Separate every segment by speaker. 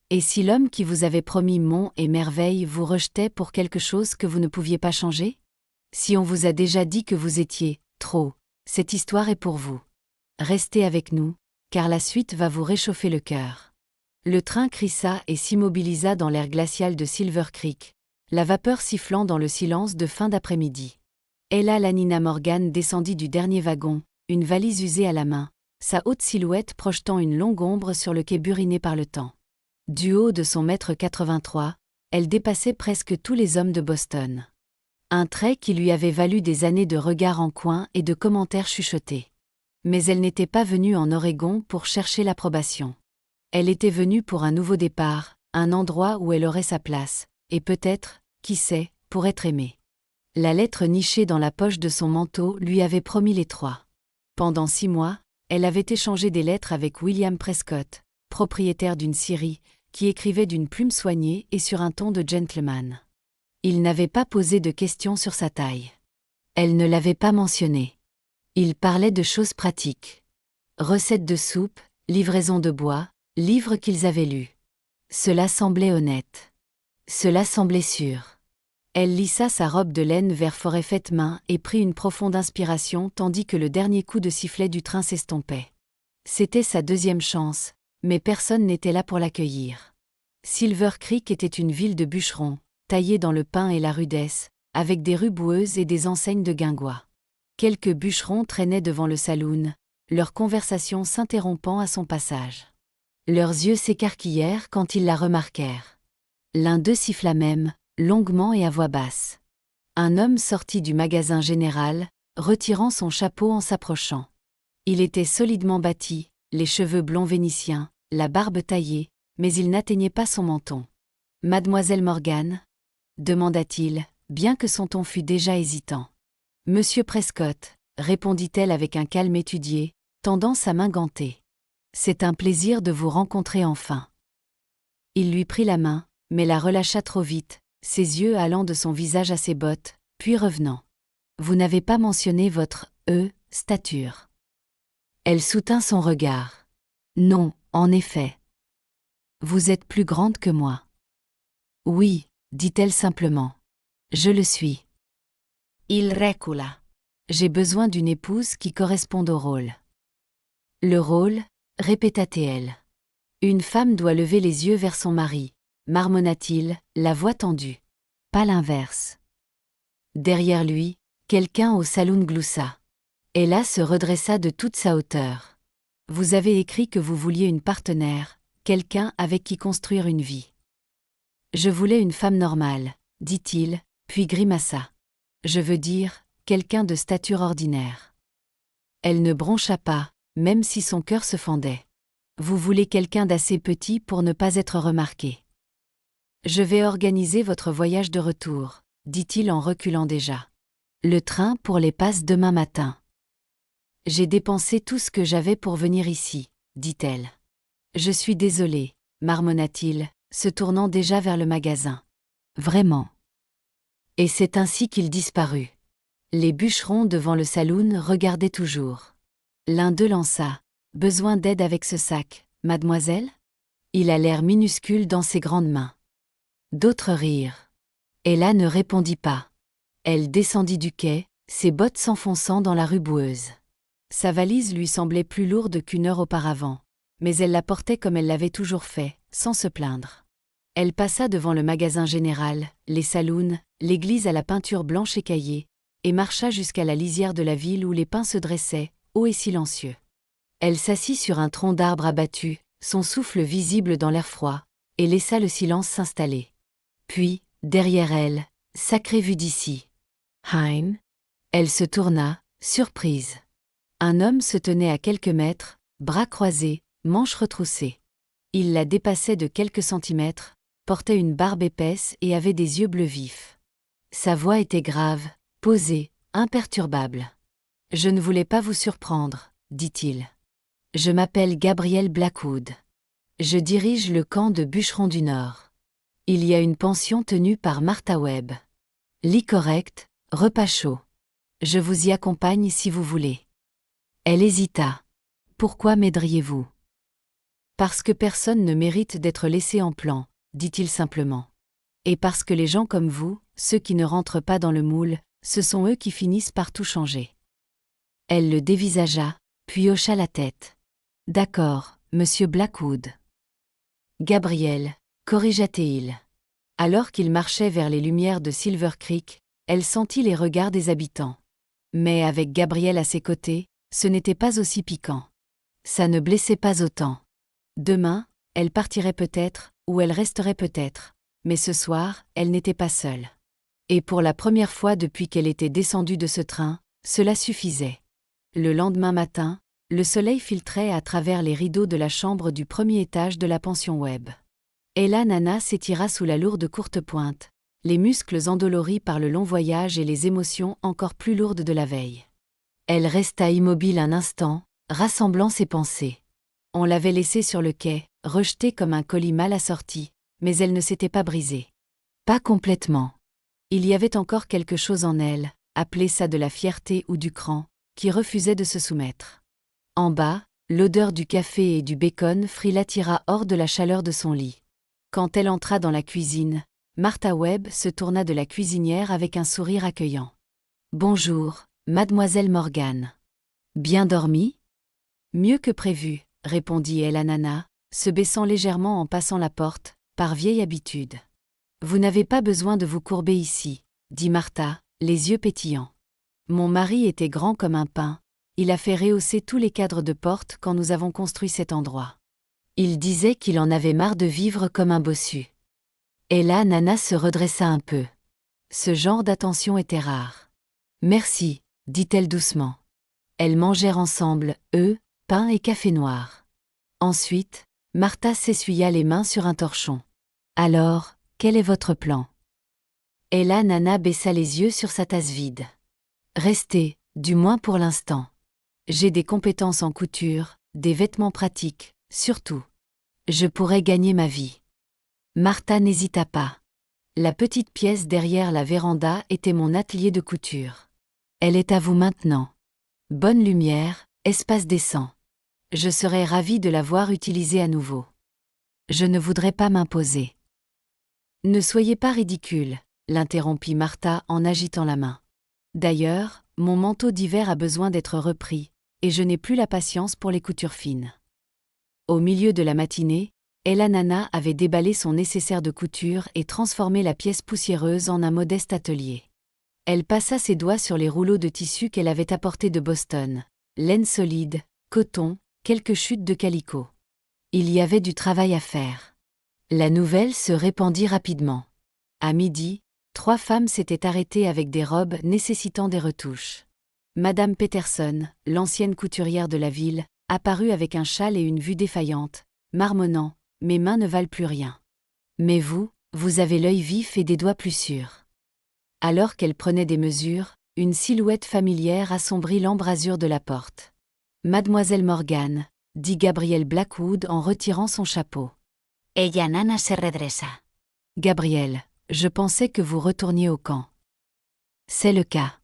Speaker 1: Et si l'homme qui vous avait promis monts et merveilles vous rejetait pour quelque chose que vous ne pouviez pas changer? Si on vous a déjà dit que vous étiez trop, cette histoire est pour vous. Restez avec nous, car la suite va vous réchauffer le cœur. Le train crissa et s'immobilisa dans l'air glacial de Silver Creek, la vapeur sifflant dans le silence de fin d'après-midi. Ella Lanina Morgan descendit du dernier wagon, une valise usée à la main, sa haute silhouette projetant une longue ombre sur le quai buriné par le temps. Du haut de son mètre 83, elle dépassait presque tous les hommes de Boston. Un trait qui lui avait valu des années de regards en coin et de commentaires chuchotés. Mais elle n'était pas venue en Oregon pour chercher l'approbation. Elle était venue pour un nouveau départ, un endroit où elle aurait sa place, et peut-être, qui sait, pour être aimée. La lettre nichée dans la poche de son manteau lui avait promis les 3. Pendant 6 mois, elle avait échangé des lettres avec William Prescott, propriétaire d'une scierie, qui écrivait d'une plume soignée et sur un ton de gentleman. Il n'avait pas posé de questions sur sa taille. Elle ne l'avait pas mentionné. Il parlait de choses pratiques. Recettes de soupe, livraison de bois, livres qu'ils avaient lus. Cela semblait honnête. Cela semblait sûr. Elle lissa sa robe de laine vert forêt faite main et prit une profonde inspiration tandis que le dernier coup de sifflet du train s'estompait. C'était sa deuxième chance, mais personne n'était là pour l'accueillir. Silver Creek était une ville de bûcherons, taillée dans le pin et la rudesse, avec des rues boueuses et des enseignes de guingois. Quelques bûcherons traînaient devant le saloon, leur conversation s'interrompant à son passage. Leurs yeux s'écarquillèrent quand ils la remarquèrent. L'un d'eux siffla même, longuement et à voix basse. Un homme sortit du magasin général, retirant son chapeau en s'approchant. Il était solidement bâti, les cheveux blonds vénitiens, la barbe taillée, mais il n'atteignait pas son menton. « Mademoiselle Morgan ?» demanda-t-il, bien que son ton fût déjà hésitant. « Monsieur Prescott », répondit-elle avec un calme étudié, tendant sa main gantée. « C'est un plaisir de vous rencontrer enfin. » Il lui prit la main, mais la relâcha trop vite, ses yeux allant de son visage à ses bottes, puis revenant. « Vous n'avez pas mentionné votre stature. » Elle soutint son regard. « Non, en effet. Vous êtes plus grande que moi. » « Oui, » dit-elle simplement. « Je le suis. » Il recula. « J'ai besoin d'une épouse qui corresponde au rôle. » « Le rôle » répéta-t-elle. « Une femme doit lever les yeux vers son mari, » marmonna-t-il, la voix tendue. Pas l'inverse. Derrière lui, quelqu'un au saloon gloussa. Ella se redressa de toute sa hauteur. « Vous avez écrit que vous vouliez une partenaire, quelqu'un avec qui construire une vie. » « Je voulais une femme normale, » dit-il, puis grimaça. « Je veux dire, quelqu'un de stature ordinaire. » Elle ne broncha pas, même si son cœur se fendait. « Vous voulez quelqu'un d'assez petit pour ne pas être remarqué. »« Je vais organiser votre voyage de retour, » dit-il en reculant déjà. « Le train pour les passe demain matin. »« J'ai dépensé tout ce que j'avais pour venir ici, » dit-elle. « Je suis désolé, » marmonna-t-il, se tournant déjà vers le magasin. « Vraiment. » Et c'est ainsi qu'il disparut. Les bûcherons devant le saloon regardaient toujours. L'un d'eux lança. « Besoin d'aide avec ce sac, mademoiselle ?» Il a l'air minuscule dans ses grandes mains. D'autres rirent. Ella ne répondit pas. Elle descendit du quai, ses bottes s'enfonçant dans la rue boueuse. Sa valise lui semblait plus lourde qu'1 heure auparavant, mais elle la portait comme elle l'avait toujours fait, sans se plaindre. Elle passa devant le magasin général, les saloons, l'église à la peinture blanche écaillée, et marcha jusqu'à la lisière de la ville où les pins se dressaient, hauts et silencieux. Elle s'assit sur un tronc d'arbre abattu, son souffle visible dans l'air froid, et laissa le silence s'installer. Puis, derrière elle, « Sacrée vue d'ici. »« Hein ?» Elle se tourna, surprise. Un homme se tenait à quelques mètres, bras croisés, manches retroussées. Il la dépassait de quelques centimètres, portait une barbe épaisse et avait des yeux bleus vifs. Sa voix était grave, posée, imperturbable. « Je ne voulais pas vous surprendre, » dit-il. « Je m'appelle Gabriel Blackwood. Je dirige le camp de bûcherons du Nord. Il y a une pension tenue par Martha Webb. Lit correct, repas chaud. Je vous y accompagne si vous voulez. » Elle hésita. « Pourquoi m'aideriez-vous ? Parce que personne ne mérite d'être laissé en plan, dit-il simplement. Et parce que les gens comme vous, ceux qui ne rentrent pas dans le moule, ce sont eux qui finissent par tout changer. Elle le dévisagea, puis hocha la tête. D'accord, monsieur Blackwood. Gabriel, corrigea-t-il. Alors qu'il marchait vers les lumières de Silver Creek, elle sentit les regards des habitants. Mais avec Gabriel à ses côtés, ce n'était pas aussi piquant. Ça ne blessait pas autant. Demain, elle partirait peut-être, ou elle resterait peut-être, mais ce soir, elle n'était pas seule. Et pour la première fois depuis qu'elle était descendue de ce train, cela suffisait. Le lendemain matin, le soleil filtrait à travers les rideaux de la chambre du premier étage de la pension Webb. Ella Nana s'étira sous la lourde courtepointe, les muscles endoloris par le long voyage et les émotions encore plus lourdes de la veille. Elle resta immobile un instant, rassemblant ses pensées. On l'avait laissée sur le quai, rejetée comme un colis mal assorti, mais elle ne s'était pas brisée. Pas complètement. Il y avait encore quelque chose en elle, appelez ça de la fierté ou du cran, qui refusait de se soumettre. En bas, l'odeur du café et du bacon frit l'attira hors de la chaleur de son lit. Quand elle entra dans la cuisine, Martha Webb se tourna de la cuisinière avec un sourire accueillant. « Bonjour, mademoiselle Morgan. Bien dormi ?»« Mieux que prévu, » répondit Ella Nana, se baissant légèrement en passant la porte, par vieille habitude. « Vous n'avez pas besoin de vous courber ici, » dit Martha, les yeux pétillants. « Mon mari était grand comme un pain, il a fait rehausser tous les cadres de porte quand nous avons construit cet endroit. Il disait qu'il en avait marre de vivre comme un bossu. » Ella Nana se redressa un peu. Ce genre d'attention était rare. « Merci, » dit-elle doucement. Elles mangèrent ensemble, œufs, pain et café noir. Ensuite, Martha s'essuya les mains sur un torchon. « Alors, quel est votre plan ?» Ella Nana baissa les yeux sur sa tasse vide. « Restez, du moins pour l'instant. J'ai des compétences en couture, des vêtements pratiques, surtout. Je pourrais gagner ma vie. » Martha n'hésita pas. La petite pièce derrière la véranda était mon atelier de couture. Elle est à vous maintenant. Bonne lumière, espace décent. Je serais ravie de la voir utilisée à nouveau. Je ne voudrais pas m'imposer. Ne soyez pas ridicule, l'interrompit Martha en agitant la main. D'ailleurs, mon manteau d'hiver a besoin d'être repris, et je n'ai plus la patience pour les coutures fines. Au milieu de la matinée, Ella Nana avait déballé son nécessaire de couture et transformé la pièce poussiéreuse en un modeste atelier. Elle passa ses doigts sur les rouleaux de tissu qu'elle avait apportés de Boston, laine solide, coton, quelques chutes de calicot. Il y avait du travail à faire. La nouvelle se répandit rapidement. À midi, 3 femmes s'étaient arrêtées avec des robes nécessitant des retouches. Madame Peterson, l'ancienne couturière de la ville, apparut avec un châle et une vue défaillante, marmonnant. « Mes mains ne valent plus rien. Mais vous, vous avez l'œil vif et des doigts plus sûrs. » Alors qu'elle prenait des mesures, une silhouette familière assombrit l'embrasure de la porte. « Mademoiselle Morgan, » dit Gabriel Blackwood en retirant son chapeau.
Speaker 2: Ella Nana se redressa.
Speaker 1: « Gabriel, je pensais que vous retourniez au camp. »« C'est le cas.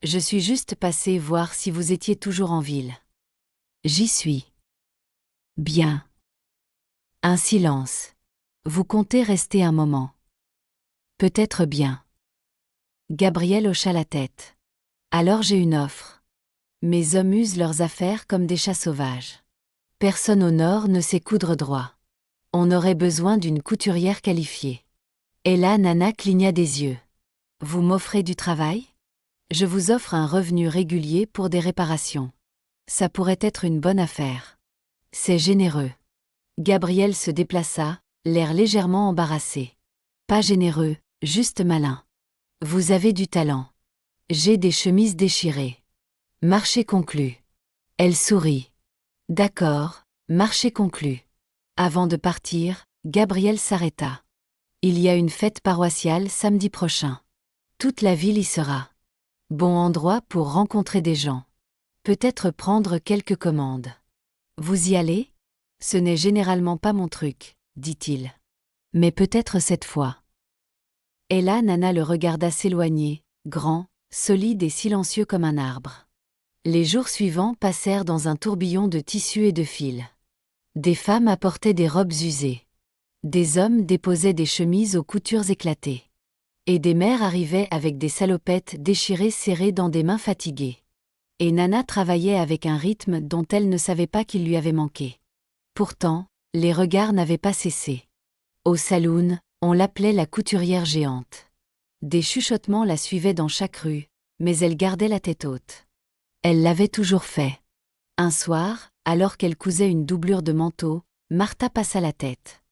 Speaker 1: Je suis juste passée voir si vous étiez toujours en ville. »« J'y suis. »« Bien. » Un silence. « Vous comptez rester un moment. »« Peut-être bien. » Gabriel hocha la tête. « Alors j'ai une offre. Mes hommes usent leurs affaires comme des chats sauvages. Personne au nord ne sait coudre droit. On aurait besoin d'une couturière qualifiée. » Ella Nana cligna des yeux. « Vous m'offrez du travail ? Je vous offre un revenu régulier pour des réparations. Ça pourrait être une bonne affaire. C'est généreux. » Gabriel se déplaça, l'air légèrement embarrassé. « Pas généreux, juste malin. Vous avez du talent. J'ai des chemises déchirées. Marché conclu. » Elle sourit. « D'accord, marché conclu. » Avant de partir, Gabriel s'arrêta. « Il y a une fête paroissiale samedi prochain. Toute la ville y sera. Bon endroit pour rencontrer des gens. Peut-être prendre quelques commandes. Vous y allez ? Ce n'est généralement pas mon truc, dit-il. Mais peut-être cette fois. » Ella Nana le regarda s'éloigner, grand, solide et silencieux comme un arbre. Les jours suivants passèrent dans un tourbillon de tissus et de fils. Des femmes apportaient des robes usées. Des hommes déposaient des chemises aux coutures éclatées. Et des mères arrivaient avec des salopettes déchirées serrées dans des mains fatiguées. Et Nana travaillait avec un rythme dont elle ne savait pas qu'il lui avait manqué. Pourtant, les regards n'avaient pas cessé. Au saloon, on l'appelait la couturière géante. Des chuchotements la suivaient dans chaque rue, mais elle gardait la tête haute. Elle l'avait toujours fait. Un soir, alors qu'elle cousait une doublure de manteau, Martha passa la tête.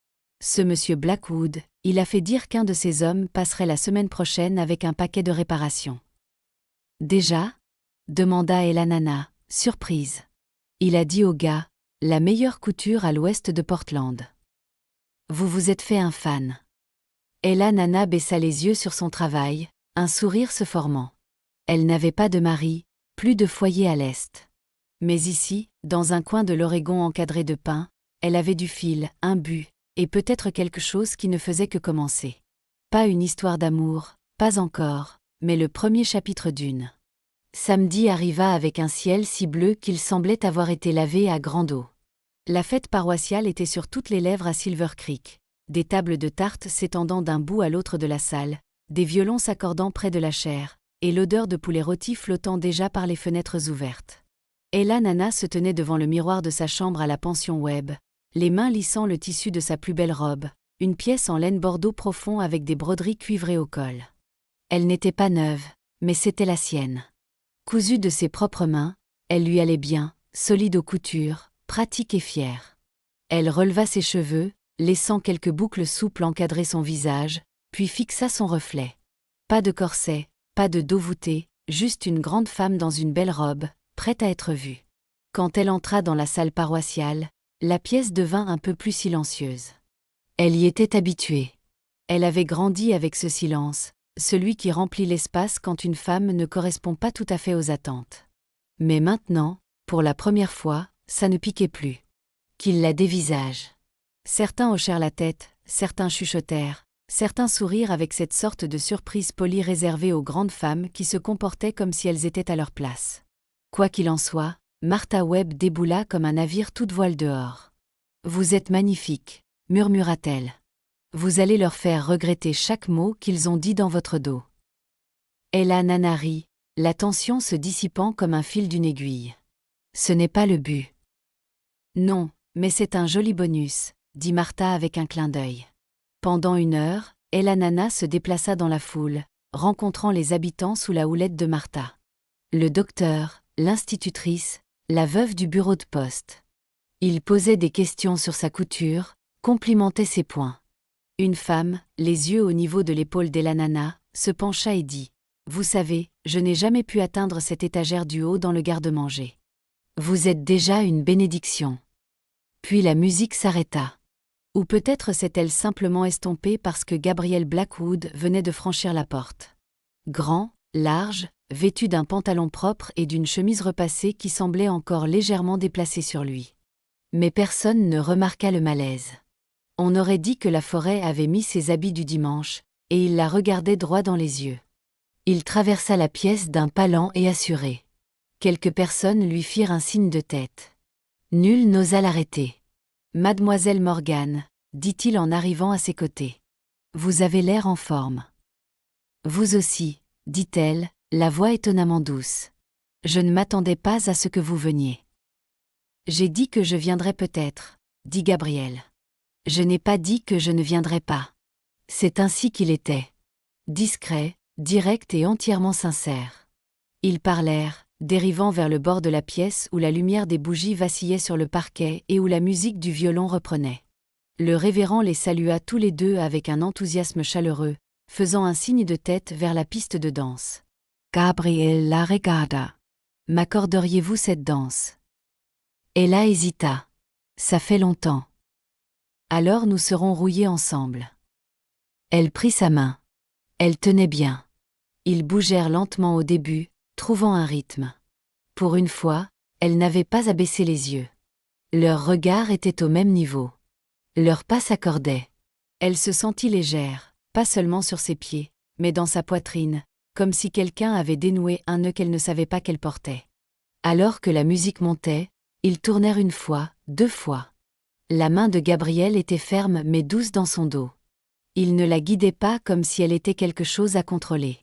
Speaker 1: Ce monsieur Blackwood, il a fait dire qu'un de ses hommes passerait la semaine prochaine avec un paquet de réparations. Déjà ? Demanda Ella Nana, surprise. Il a dit au gars, la meilleure couture à l'ouest de Portland. Vous vous êtes fait un fan. Ella Nana baissa les yeux sur son travail, un sourire se formant. Elle n'avait pas de mari, plus de foyer à l'est. Mais ici, dans un coin de l'Oregon encadré de pins, elle avait du fil, un but, et peut-être quelque chose qui ne faisait que commencer. Pas une histoire d'amour, pas encore, mais le premier chapitre d'une. Samedi arriva avec un ciel si bleu qu'il semblait avoir été lavé à grande eau. La fête paroissiale était sur toutes les lèvres à Silver Creek, des tables de tarte s'étendant d'un bout à l'autre de la salle, des violons s'accordant près de la chaire, et l'odeur de poulet rôti flottant déjà par les fenêtres ouvertes. Ella Nana se tenait devant le miroir de sa chambre à la pension Webb, les mains lissant le tissu de sa plus belle robe, une pièce en laine bordeaux profond avec des broderies cuivrées au col. Elle n'était pas neuve, mais c'était la sienne. Cousue de ses propres mains, elle lui allait bien, solide aux coutures, pratique et fière. Elle releva ses cheveux, laissant quelques boucles souples encadrer son visage, puis fixa son reflet. Pas de corset, pas de dos voûté, juste une grande femme dans une belle robe, prête à être vue. Quand elle entra dans la salle paroissiale, la pièce devint un peu plus silencieuse. Elle y était habituée. Elle avait grandi avec ce silence, celui qui remplit l'espace quand une femme ne correspond pas tout à fait aux attentes. Mais maintenant, pour la première fois, ça ne piquait plus. Qu'il la dévisage. Certains hochèrent la tête, certains chuchotèrent, certains sourirent avec cette sorte de surprise polie réservée aux grandes femmes qui se comportaient comme si elles étaient à leur place. Quoi qu'il en soit, Martha Webb déboula comme un navire toute voile dehors. « Vous êtes magnifique », murmura-t-elle. « Vous allez leur faire regretter chaque mot qu'ils ont dit dans votre dos. » Ella Nana rit, la tension se dissipant comme un fil d'une aiguille. « Ce n'est pas le but. »« Non, mais c'est un joli bonus, » dit Martha avec un clin d'œil. Pendant 1 heure, Ella Nana se déplaça dans la foule, rencontrant les habitants sous la houlette de Martha. Le docteur, l'institutrice, la veuve du bureau de poste. Il posait des questions sur sa couture, complimentait ses points. Une femme, les yeux au niveau de l'épaule d'Ella Nana, se pencha et dit « Vous savez, je n'ai jamais pu atteindre cette étagère du haut dans le garde-manger. Vous êtes déjà une bénédiction. » Puis la musique s'arrêta. Ou peut-être s'est-elle simplement estompée parce que Gabriel Blackwood venait de franchir la porte. Grand, large, vêtu d'un pantalon propre et d'une chemise repassée qui semblait encore légèrement déplacée sur lui. Mais personne ne remarqua le malaise. On aurait dit que la forêt avait mis ses habits du dimanche, et il la regardait droit dans les yeux. Il traversa la pièce d'un pas lent et assuré. Quelques personnes lui firent un signe de tête. Nul n'osa l'arrêter. « Mademoiselle Morgan, » dit-il en arrivant à ses côtés. « Vous avez l'air en forme. »« Vous aussi, » dit-elle, la voix étonnamment douce. « Je ne m'attendais pas à ce que vous veniez. »« J'ai dit que je viendrais peut-être, » dit Gabriel. « Je n'ai pas dit que je ne viendrais pas. » C'est ainsi qu'il était. Discret, direct et entièrement sincère. Ils parlèrent, dérivant vers le bord de la pièce où la lumière des bougies vacillait sur le parquet et où la musique du violon reprenait. Le révérend les salua tous les deux avec un enthousiasme chaleureux, faisant un signe de tête vers la piste de danse. « Gabriel la regarda. M'accorderiez-vous cette danse ?» Ella hésita. « Ça fait longtemps. »« Alors nous serons rouillés ensemble. » Elle prit sa main. Elle tenait bien. Ils bougèrent lentement au début, trouvant un rythme. Pour une fois, elle n'avait pas à baisser les yeux. Leurs regards étaient au même niveau. Leurs pas s'accordaient. Elle se sentit légère, pas seulement sur ses pieds, mais dans sa poitrine, comme si quelqu'un avait dénoué un nœud qu'elle ne savait pas qu'elle portait. Alors que la musique montait, ils tournèrent 1 fois, 2 fois. La main de Gabrielle était ferme mais douce dans son dos. Il ne la guidait pas comme si elle était quelque chose à contrôler.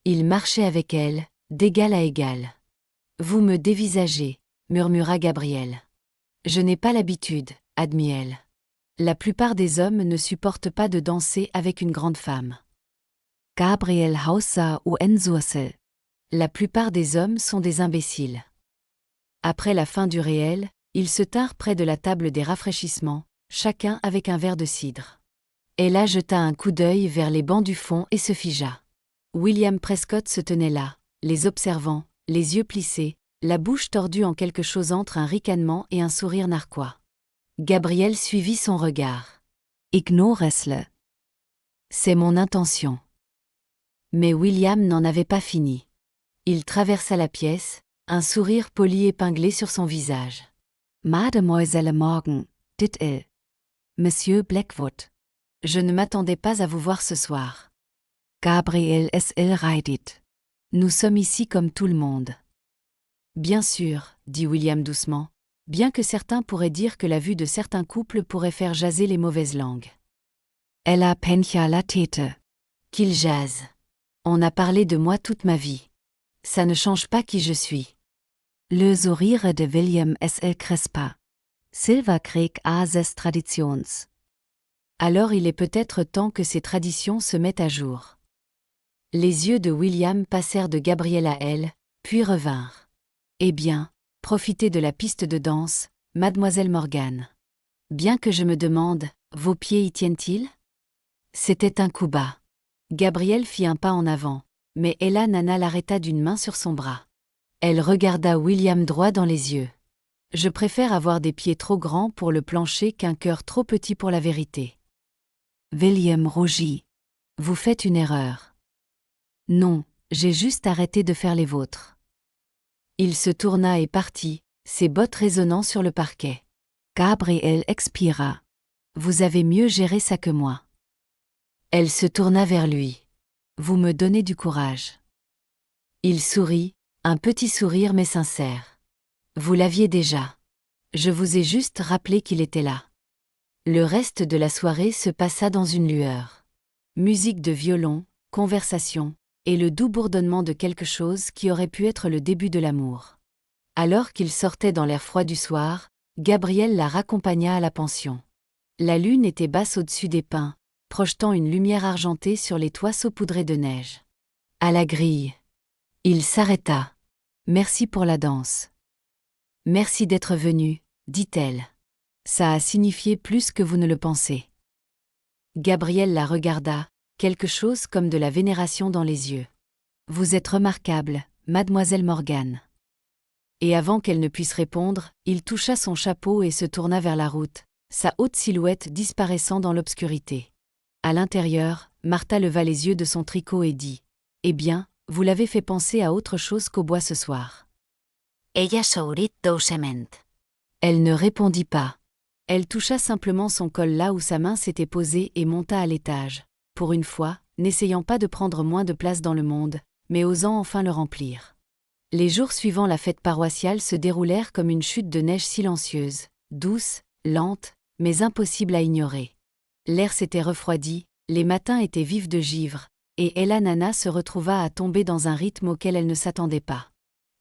Speaker 1: Il marchait avec elle, d'égal à égal. « Vous me dévisagez », murmura Gabrielle. « Je n'ai pas l'habitude », admit elle. La plupart des hommes ne supportent pas de danser avec une grande femme. Gabriel Hauser ou Ensursel. La plupart des hommes sont des imbéciles. Après la fin du réel, ils se tinrent près de la table des rafraîchissements, chacun avec un verre de cidre. Ella jeta un coup d'œil vers les bancs du fond et se figea. William Prescott se tenait là, les observant, les yeux plissés, la bouche tordue en quelque chose entre un ricanement et un sourire narquois. Gabrielle suivit son regard. « Ignore-le. C'est mon intention. » Mais William n'en avait pas fini. Il traversa la pièce, un sourire poli épinglé sur son visage. « Mademoiselle Morgan, dit-il. Monsieur Blackwood. Je ne m'attendais pas à vous voir ce soir. Gabriel S.L. Reidit. Nous sommes ici comme tout le monde. » Bien sûr, dit William doucement, bien que certains pourraient dire que la vue de certains couples pourrait faire jaser les mauvaises langues. Ella pencha la tête. Qu'il jase. On a parlé de moi toute ma vie. Ça ne change pas qui je suis. Le sourire de William S.L. crespa. Silverkrieg a ses traditions. Alors il est peut-être temps que ces traditions se mettent à jour. Les yeux de William passèrent de Gabrielle à elle, puis revinrent. Eh bien, profitez de la piste de danse, mademoiselle Morgan. Bien que je me demande, vos pieds y tiennent-ils? C'était un coup bas. Gabrielle fit un pas en avant, mais Ella Nana l'arrêta d'une main sur son bras. Elle regarda William droit dans les yeux. Je préfère avoir des pieds trop grands pour le plancher qu'un cœur trop petit pour la vérité. William rougit. Vous faites une erreur. Non, j'ai juste arrêté de faire les vôtres. Il se tourna et partit, ses bottes résonnant sur le parquet. Gabrielle expira. Vous avez mieux géré ça que moi. Elle se tourna vers lui. Vous me donnez du courage. Il sourit, un petit sourire mais sincère. Vous l'aviez déjà. Je vous ai juste rappelé qu'il était là. Le reste de la soirée se passa dans une lueur. Musique de violon, conversation, et le doux bourdonnement de quelque chose qui aurait pu être le début de l'amour. Alors qu'ils sortaient dans l'air froid du soir, Gabrielle la raccompagna à la pension. La lune était basse au-dessus des pins, projetant une lumière argentée sur les toits saupoudrés de neige. À la grille. Il s'arrêta. Merci pour la danse. Merci d'être venu, dit-elle. Ça a signifié plus que vous ne le pensez. Gabrielle la regarda, quelque chose comme de la vénération dans les yeux. Vous êtes remarquable, mademoiselle Morgan. Et avant qu'elle ne puisse répondre, il toucha son chapeau et se tourna vers la route, sa haute silhouette disparaissant dans l'obscurité. À l'intérieur, Martha leva les yeux de son tricot et dit « Eh bien, vous l'avez fait penser à autre chose qu'au bois ce soir. »
Speaker 2: Ella sourit doucement.
Speaker 1: Elle ne répondit pas. Elle toucha simplement son col là où sa main s'était posée et monta à l'étage, pour une fois, n'essayant pas de prendre moins de place dans le monde, mais osant enfin le remplir. Les jours suivant la fête paroissiale se déroulèrent comme une chute de neige silencieuse, douce, lente, mais impossible à ignorer. L'air s'était refroidi, les matins étaient vifs de givre, et Ella Nana se retrouva à tomber dans un rythme auquel elle ne s'attendait pas.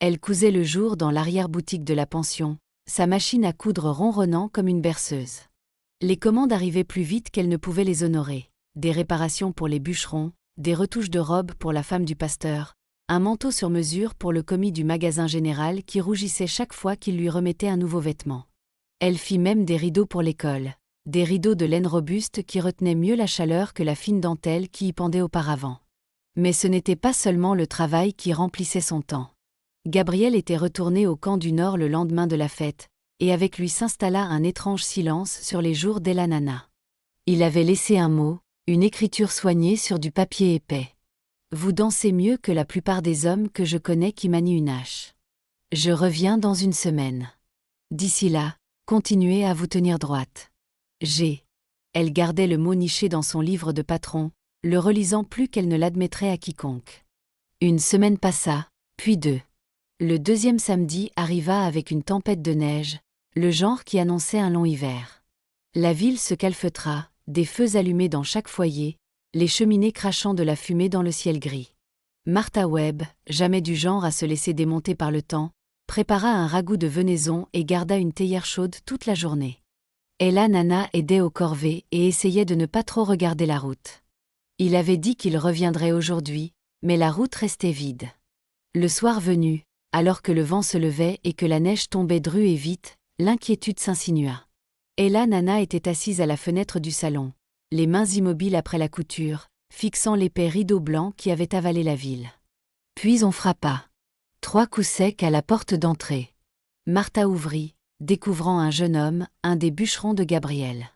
Speaker 1: Elle cousait le jour dans l'arrière-boutique de la pension, sa machine à coudre ronronnant comme une berceuse. Les commandes arrivaient plus vite qu'elle ne pouvait les honorer. Des réparations pour les bûcherons, des retouches de robes pour la femme du pasteur, un manteau sur mesure pour le commis du magasin général qui rougissait chaque fois qu'il lui remettait un nouveau vêtement. Elle fit même des rideaux pour l'école, des rideaux de laine robuste qui retenaient mieux la chaleur que la fine dentelle qui y pendait auparavant. Mais ce n'était pas seulement le travail qui remplissait son temps. Gabrielle était retournée au camp du Nord le lendemain de la fête, et avec lui s'installa un étrange silence sur les jours d'Ella Nana. Il avait laissé un mot, une écriture soignée sur du papier épais. Vous dansez mieux que la plupart des hommes que je connais qui manient une hache. Je reviens dans une semaine. D'ici là, continuez à vous tenir droite. Elle gardait le mot niché dans son livre de patron, le relisant plus qu'elle ne l'admettrait à quiconque. Une semaine passa, puis deux. Le deuxième samedi arriva avec une tempête de neige, le genre qui annonçait un long hiver. La ville se calfeutra, des feux allumés dans chaque foyer, les cheminées crachant de la fumée dans le ciel gris. Martha Webb, jamais du genre à se laisser démonter par le temps, prépara un ragoût de venaison et garda une théière chaude toute la journée. Ella Nana aidait aux corvées et essayait de ne pas trop regarder la route. Il avait dit qu'il reviendrait aujourd'hui, mais la route restait vide. Le soir venu, alors que le vent se levait et que la neige tombait drue et vite, l'inquiétude s'insinua. Ella Nana était assise à la fenêtre du salon, les mains immobiles après la couture, fixant l'épais rideau blanc qui avait avalé la ville. Puis on frappa. 3 coups secs à la porte d'entrée. Martha ouvrit, découvrant un jeune homme, un des bûcherons de Gabriel.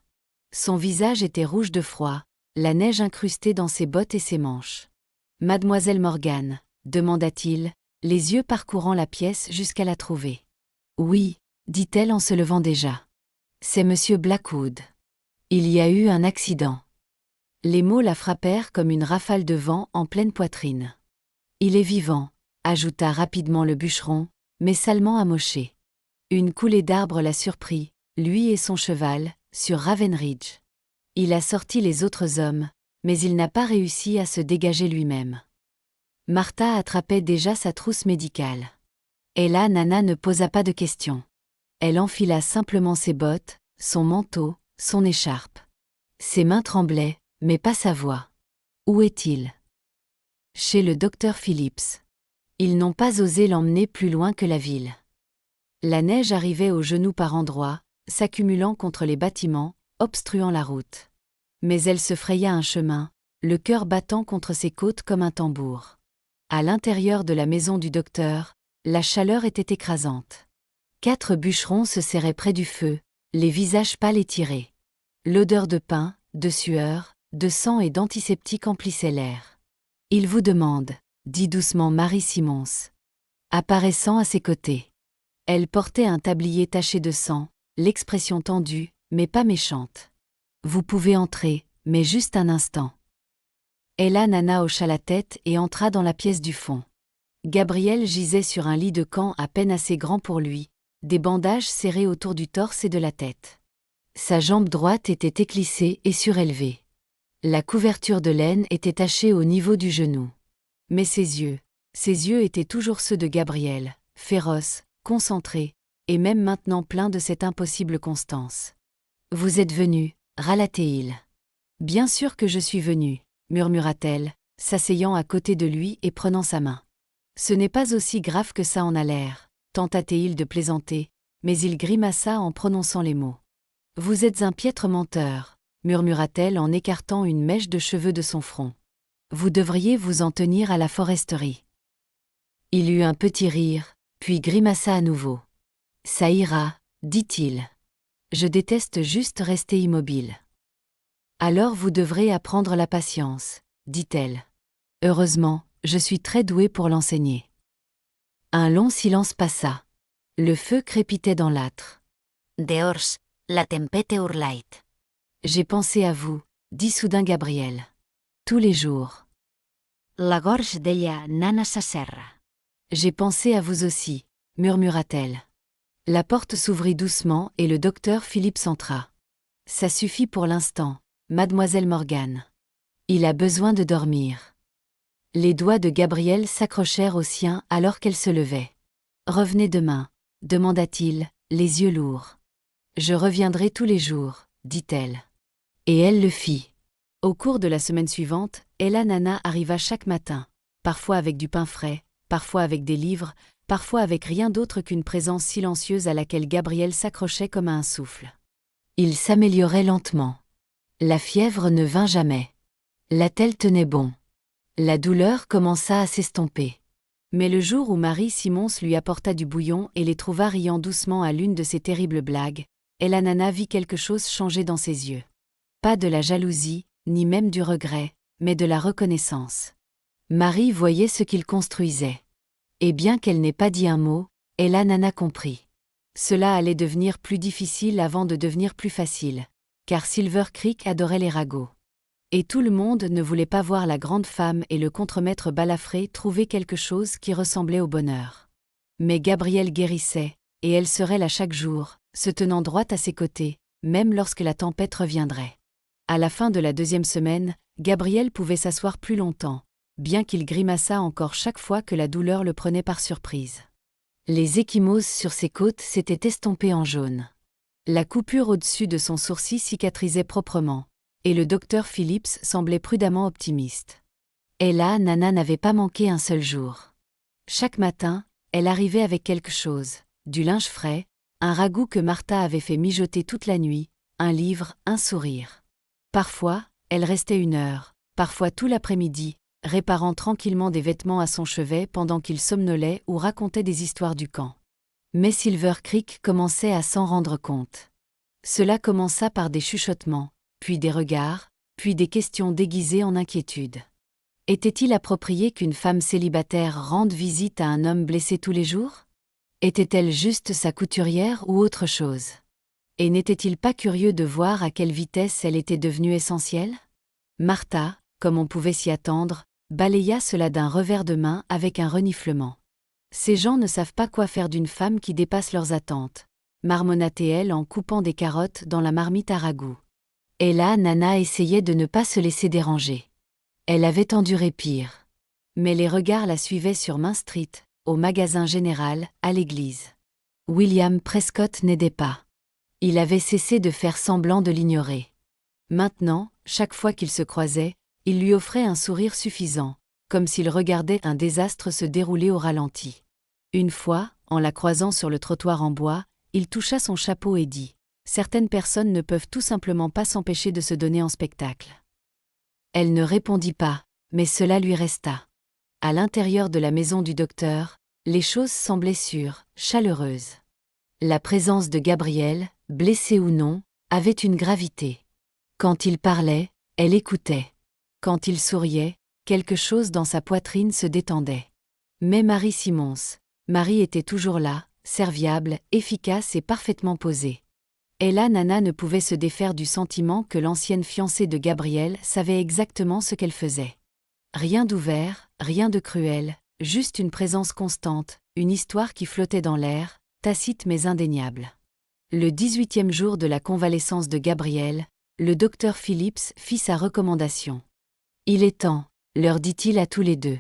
Speaker 1: Son visage était rouge de froid, la neige incrustée dans ses bottes et ses manches. « Mademoiselle Morgan ?» demanda-t-il, les yeux parcourant la pièce jusqu'à la trouver. « Oui », dit-elle en se levant déjà. « C'est monsieur Blackwood. Il y a eu un accident. » Les mots la frappèrent comme une rafale de vent en pleine poitrine. « Il est vivant », ajouta rapidement le bûcheron, mais salement amoché. Une coulée d'arbres l'a surpris, lui et son cheval, sur Raven Ridge. Il a sorti les autres hommes, mais il n'a pas réussi à se dégager lui-même. Martha attrapait déjà sa trousse médicale. Ella Nana ne posa pas de questions. Elle enfila simplement ses bottes, son manteau, son écharpe. Ses mains tremblaient, mais pas sa voix. Où est-il ? Chez le docteur Phillips. Ils n'ont pas osé l'emmener plus loin que la ville. La neige arrivait aux genoux par endroits, s'accumulant contre les bâtiments, obstruant la route. Mais elle se fraya un chemin, le cœur battant contre ses côtes comme un tambour. À l'intérieur de la maison du docteur, la chaleur était écrasante. 4 bûcherons se serraient près du feu, les visages pâles et tirés. L'odeur de pain, de sueur, de sang et d'antiseptique emplissait l'air. « Il vous demande », dit doucement Marie Simmons, apparaissant à ses côtés. Elle portait un tablier taché de sang, l'expression tendue, mais pas méchante. « Vous pouvez entrer, mais juste un instant. » Ella Nana hocha la tête et entra dans la pièce du fond. Gabriel gisait sur un lit de camp à peine assez grand pour lui, des bandages serrés autour du torse et de la tête. Sa jambe droite était éclissée et surélevée. La couverture de laine était tachée au niveau du genou. Mais ses yeux étaient toujours ceux de Gabriel, féroces, concentrés, et même maintenant pleins de cette impossible constance. « Vous êtes venu » râla-t-il. « Bien sûr que je suis venu » murmura-t-elle, s'asseyant à côté de lui et prenant sa main. « Ce n'est pas aussi grave que ça en a l'air » tenta-t-il de plaisanter, mais il grimaça en prononçant les mots. « Vous êtes un piètre menteur » murmura-t-elle en écartant une mèche de cheveux de son front. « Vous devriez vous en tenir à la foresterie. » Il eut un petit rire, puis grimaça à nouveau. « Ça ira, dit-il. Je déteste juste rester immobile. » « Alors vous devrez apprendre la patience, dit-elle. Heureusement, je suis très douée pour l'enseigner. Un long silence passa. Le feu crépitait dans l'âtre.
Speaker 2: Dehors, la tempête hurlait.
Speaker 1: J'ai pensé à vous, dit soudain Gabriel. Tous les jours.
Speaker 2: La gorge d'ella Nana s'aserra.
Speaker 1: J'ai pensé à vous aussi, murmura-t-elle. La porte s'ouvrit doucement et le docteur Phillips entra. Ça suffit pour l'instant. Mademoiselle Morgan. Il a besoin de dormir. Les doigts de Gabriel s'accrochèrent aux siens alors qu'elle se levait. Revenez demain, demanda-t-il, les yeux lourds. Je reviendrai tous les jours, dit-elle. Et elle le fit. Au cours de la semaine suivante, Ella Nana arriva chaque matin, parfois avec du pain frais, parfois avec des livres, parfois avec rien d'autre qu'une présence silencieuse à laquelle Gabriel s'accrochait comme à un souffle. Il s'améliorait lentement. La fièvre ne vint jamais. L'attelle tenait bon. La douleur commença à s'estomper. Mais le jour où Marie Simmons lui apporta du bouillon et les trouva riant doucement à l'une de ses terribles blagues, Ella Nana vit quelque chose changer dans ses yeux. Pas de la jalousie, ni même du regret, mais de la reconnaissance. Marie voyait ce qu'il construisait. Et bien qu'elle n'ait pas dit un mot, Ella Nana comprit. Cela allait devenir plus difficile avant de devenir plus facile. Car Silver Creek adorait les ragots. Et tout le monde ne voulait pas voir la grande femme et le contremaître balafré trouver quelque chose qui ressemblait au bonheur. Mais Gabriel guérissait, et elle serait là chaque jour, se tenant droite à ses côtés, même lorsque la tempête reviendrait. À la fin de la 2e semaine, Gabriel pouvait s'asseoir plus longtemps, bien qu'il grimaçât encore chaque fois que la douleur le prenait par surprise. Les ecchymoses sur ses côtes s'étaient estompées en jaune. La coupure au-dessus de son sourcil cicatrisait proprement, et le docteur Phillips semblait prudemment optimiste. Ella, Nana n'avait pas manqué un seul jour. Chaque matin, elle arrivait avec quelque chose, du linge frais, un ragoût que Martha avait fait mijoter toute la nuit, un livre, un sourire. Parfois, elle restait 1 heure, parfois tout l'après-midi, réparant tranquillement des vêtements à son chevet pendant qu'il somnolait ou racontait des histoires du camp. Mais Silver Creek commençait à s'en rendre compte. Cela commença par des chuchotements, puis des regards, puis des questions déguisées en inquiétude. Était-il approprié qu'une femme célibataire rende visite à un homme blessé tous les jours? Était-elle juste sa couturière ou autre chose? Et n'était-il pas curieux de voir à quelle vitesse elle était devenue essentielle? Martha, comme on pouvait s'y attendre, balaya cela d'un revers de main avec un reniflement. Ces gens ne savent pas quoi faire d'une femme qui dépasse leurs attentes, marmonnait-elle en coupant des carottes dans la marmite à ragoût. Et là, Nana essayait de ne pas se laisser déranger. Elle avait enduré pire. Mais les regards la suivaient sur Main Street, au magasin général, à l'église. William Prescott n'aidait pas. Il avait cessé de faire semblant de l'ignorer. Maintenant, chaque fois qu'ils se croisaient, il lui offrait un sourire suffisant, comme s'il regardait un désastre se dérouler au ralenti. Une fois, en la croisant sur le trottoir en bois, il toucha son chapeau et dit « Certaines personnes ne peuvent tout simplement pas s'empêcher de se donner en spectacle. » Elle ne répondit pas, mais cela lui resta. À l'intérieur de la maison du docteur, les choses semblaient sûres, chaleureuses. La présence de Gabriel, blessé ou non, avait une gravité. Quand il parlait, elle écoutait. Quand il souriait, quelque chose dans sa poitrine se détendait. Mais Marie Simmons, Marie était toujours là, serviable, efficace et parfaitement posée. Ella Nana ne pouvait se défaire du sentiment que l'ancienne fiancée de Gabriel savait exactement ce qu'elle faisait. Rien d'ouvert, rien de cruel, juste une présence constante, une histoire qui flottait dans l'air, tacite mais indéniable. Le 18e jour de la convalescence de Gabriel, le docteur Phillips fit sa recommandation. « Il est temps, leur dit-il à tous les deux.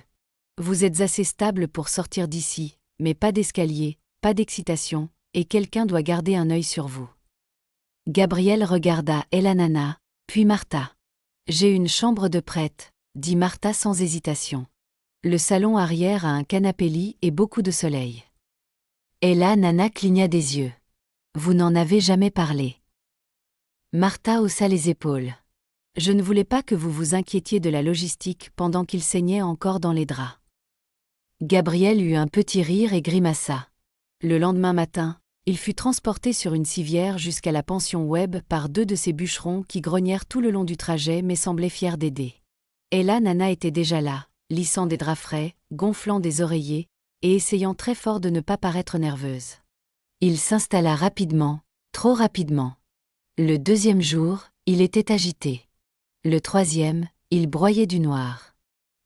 Speaker 1: Vous êtes assez stable pour sortir d'ici, mais pas d'escalier, pas d'excitation, et quelqu'un doit garder un œil sur vous. » Gabriel regarda Ella Nana, puis Martha. « J'ai une chambre de prête, » dit Martha sans hésitation. Le salon arrière a un canapé-lit et beaucoup de soleil. Ella Nana cligna des yeux. « Vous n'en avez jamais parlé. » Martha haussa les épaules. « Je ne voulais pas que vous vous inquiétiez de la logistique pendant qu'il saignait encore dans les draps. » Gabriel eut un petit rire et grimaça. Le lendemain matin, il fut transporté sur une civière jusqu'à la pension Webb par 2 de ses bûcherons qui grognèrent tout le long du trajet mais semblaient fiers d'aider. Ella Nana était déjà là, lissant des draps frais, gonflant des oreillers, et essayant très fort de ne pas paraître nerveuse. Il s'installa rapidement, trop rapidement. Le 2e jour, il était agité. Le 3e, il broyait du noir.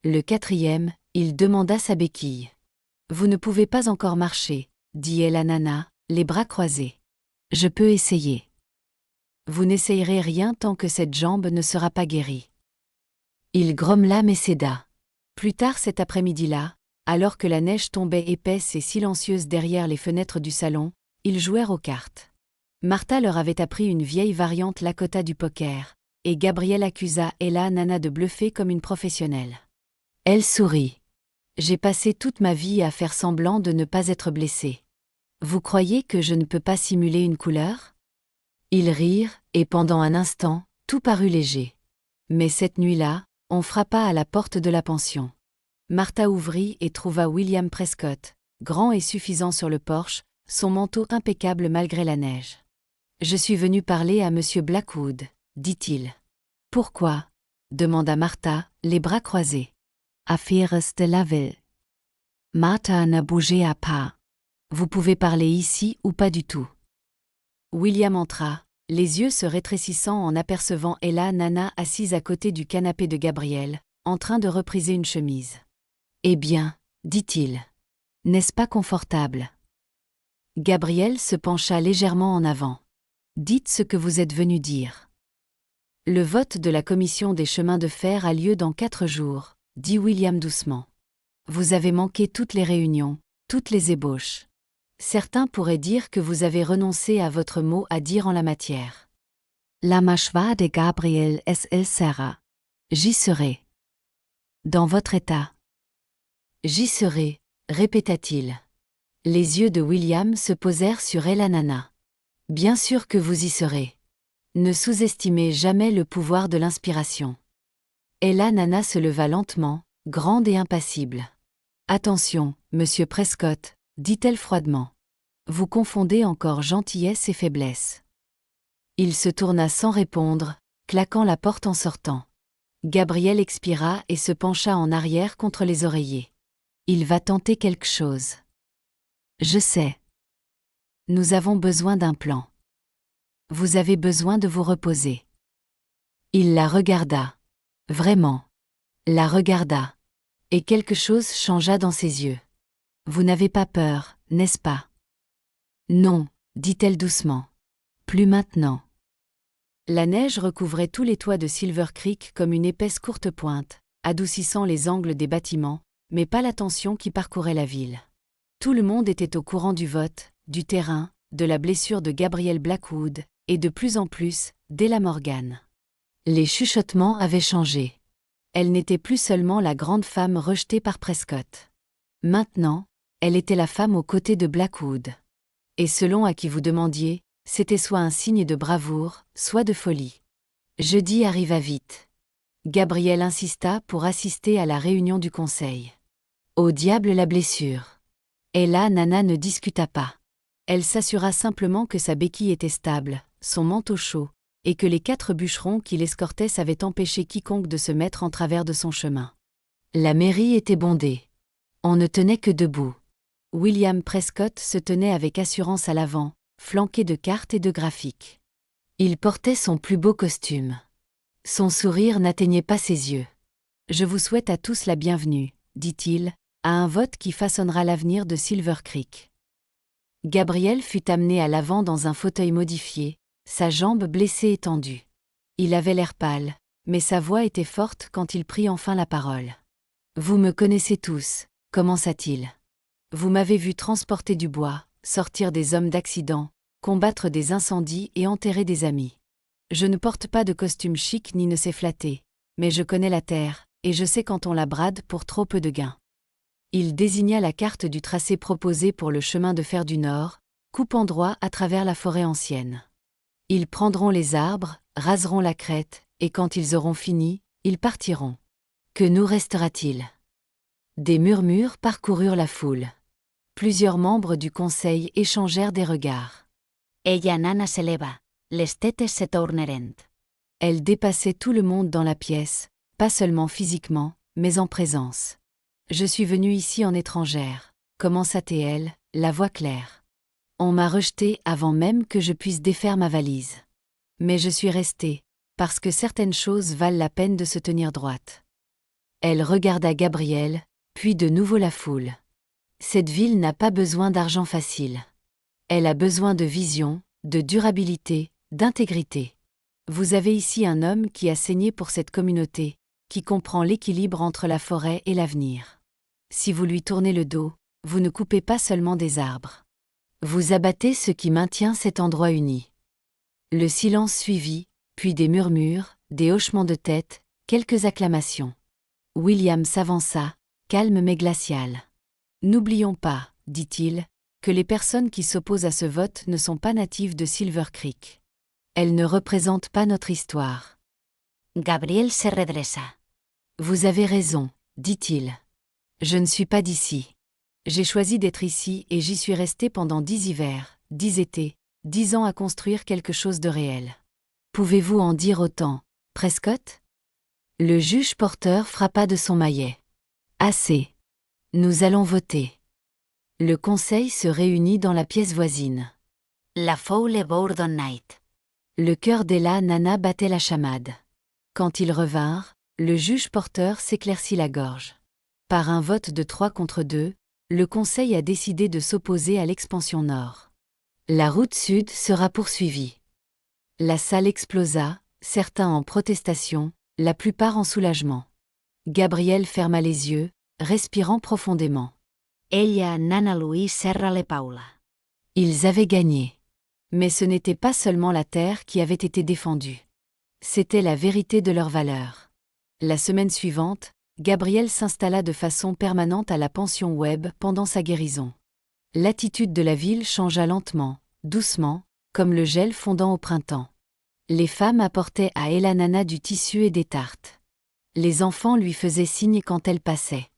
Speaker 1: Le 4e, il demanda sa béquille. « Vous ne pouvez pas encore marcher, » dit Ella Nana, les bras croisés. « Je peux essayer. » « Vous n'essayerez rien tant que cette jambe ne sera pas guérie. » Il grommela mais céda. Plus tard cet après-midi-là, alors que la neige tombait épaisse et silencieuse derrière les fenêtres du salon, ils jouèrent aux cartes. Martha leur avait appris une vieille variante Lakota du poker, et Gabriel accusa Ella Nana de bluffer comme une professionnelle. Elle sourit. « J'ai passé toute ma vie à faire semblant de ne pas être blessée. Vous croyez que je ne peux pas simuler une couleur ?» Ils rirent, et pendant un instant, tout parut léger. Mais cette nuit-là, on frappa à la porte de la pension. Martha ouvrit et trouva William Prescott, grand et suffisant sur le porche, son manteau impeccable malgré la neige. « Je suis venu parler à Monsieur Blackwood, » dit-il. « Pourquoi ?» demanda Martha, les bras croisés. « Affaires de la ville. » Martha ne bougea pas. « Vous pouvez parler ici ou pas du tout. » William entra, les yeux se rétrécissant en apercevant Ella Nana assise à côté du canapé de Gabriel, en train de repriser une chemise. « Eh bien, » dit-il. « N'est-ce pas confortable ?» Gabriel se pencha légèrement en avant. Dites ce que vous êtes venu dire. Le vote de la commission des chemins de fer a lieu dans 4 jours, dit William doucement. Vous avez manqué toutes les réunions, toutes les ébauches. Certains pourraient dire que vous avez renoncé à votre mot à dire en la matière. La mâchoire de Gabriel S.L. Serra. J'y serai. Dans votre état. J'y serai, répéta-t-il. Les yeux de William se posèrent sur Ella Nana. Bien sûr que vous y serez. Ne sous-estimez jamais le pouvoir de l'inspiration. Ella Nana se leva lentement, grande et impassible. Attention, monsieur Prescott, dit-elle froidement. Vous confondez encore gentillesse et faiblesse. Il se tourna sans répondre, claquant la porte en sortant. Gabriel expira et se pencha en arrière contre les oreillers. Il va tenter quelque chose. Je sais. Nous avons besoin d'un plan. Vous avez besoin de vous reposer. Il la regarda. Vraiment. La regarda. Et quelque chose changea dans ses yeux. Vous n'avez pas peur, n'est-ce pas? Non, dit-elle doucement. Plus maintenant. La neige recouvrait tous les toits de Silver Creek comme une épaisse courte pointe, adoucissant les angles des bâtiments, mais pas la tension qui parcourait la ville. Tout le monde était au courant du vote, du terrain, de la blessure de Gabriel Blackwood, et de plus en plus, d'Ella Morgan. Les chuchotements avaient changé. Elle n'était plus seulement la grande femme rejetée par Prescott. Maintenant, elle était la femme aux côtés de Blackwood. Et selon à qui vous demandiez, c'était soit un signe de bravoure, soit de folie. Jeudi arriva vite. Gabriel insista pour assister à la réunion du conseil. Au diable la blessure. Ella Nana ne discuta pas. Elle s'assura simplement que sa béquille était stable, son manteau chaud, et que les 4 bûcherons qui l'escortaient savaient empêcher quiconque de se mettre en travers de son chemin. La mairie était bondée. On ne tenait que debout. William Prescott se tenait avec assurance à l'avant, flanqué de cartes et de graphiques. Il portait son plus beau costume. Son sourire n'atteignait pas ses yeux. « Je vous souhaite à tous la bienvenue, dit-il, à un vote qui façonnera l'avenir de Silver Creek. » Gabriel fut amené à l'avant dans un fauteuil modifié, sa jambe blessée étendue. Il avait l'air pâle, mais sa voix était forte quand il prit enfin la parole. « Vous me connaissez tous, » commença-t-il. « Vous m'avez vu transporter du bois, sortir des hommes d'accident, combattre des incendies et enterrer des amis. Je ne porte pas de costume chic ni ne sais flatter, mais je connais la terre, et je sais quand on la brade pour trop peu de gains. » Il désigna la carte du tracé proposé pour le chemin de fer du Nord, coupant droit à travers la forêt ancienne. Ils prendront les arbres, raseront la crête, et quand ils auront fini, ils partiront. Que nous restera-t-il? Des murmures parcoururent la foule. Plusieurs membres du conseil échangèrent des regards.
Speaker 2: Ella Nana se leva, les têtes se tournerent.
Speaker 1: Elle dépassait tout le monde dans la pièce, pas seulement physiquement, mais en présence. Je suis venue ici en étrangère, commença-t-elle, la voix claire. On m'a rejetée avant même que je puisse défaire ma valise. Mais je suis restée, parce que certaines choses valent la peine de se tenir droite. Elle regarda Gabriel, puis de nouveau la foule. Cette ville n'a pas besoin d'argent facile. Elle a besoin de vision, de durabilité, d'intégrité. Vous avez ici un homme qui a saigné pour cette communauté, qui comprend l'équilibre entre la forêt et l'avenir. Si vous lui tournez le dos, vous ne coupez pas seulement des arbres. Vous abattez ce qui maintient cet endroit uni. Le silence suivit, puis des murmures, des hochements de tête, quelques acclamations. William s'avança, calme mais glacial. « N'oublions pas, dit-il, que les personnes qui s'opposent à ce vote ne sont pas natives de Silver Creek. Elles ne représentent pas notre histoire. »
Speaker 2: Gabriel se redressa.
Speaker 1: « Vous avez raison, dit-il. Je ne suis pas d'ici. J'ai choisi d'être ici et j'y suis resté pendant 10 hivers, 10 étés, 10 ans à construire quelque chose de réel. Pouvez-vous en dire autant, Prescott? » Le juge porteur frappa de son maillet. « Assez. Nous allons voter. » Le conseil se réunit dans la pièce voisine.
Speaker 2: La foule bourdon night.
Speaker 1: Le cœur d'Ella Nana battait la chamade. Quand ils revinrent, le juge porteur s'éclaircit la gorge. Par un vote de 3 contre 2, le conseil a décidé de s'opposer à l'expansion nord. La route sud sera poursuivie. La salle explosa, certains en protestation, la plupart en soulagement. Gabriel ferma les yeux, respirant profondément.
Speaker 2: Ella, Nana Louise, serra le Paula.
Speaker 1: Ils avaient gagné. Mais ce n'était pas seulement la terre qui avait été défendue. C'était la vérité de leurs valeurs. La semaine suivante, Gabriel s'installa de façon permanente à la pension Webb pendant sa guérison. L'attitude de la ville changea lentement, doucement, comme le gel fondant au printemps. Les femmes apportaient à Ella Nana du tissu et des tartes. Les enfants lui faisaient signe quand elle passait.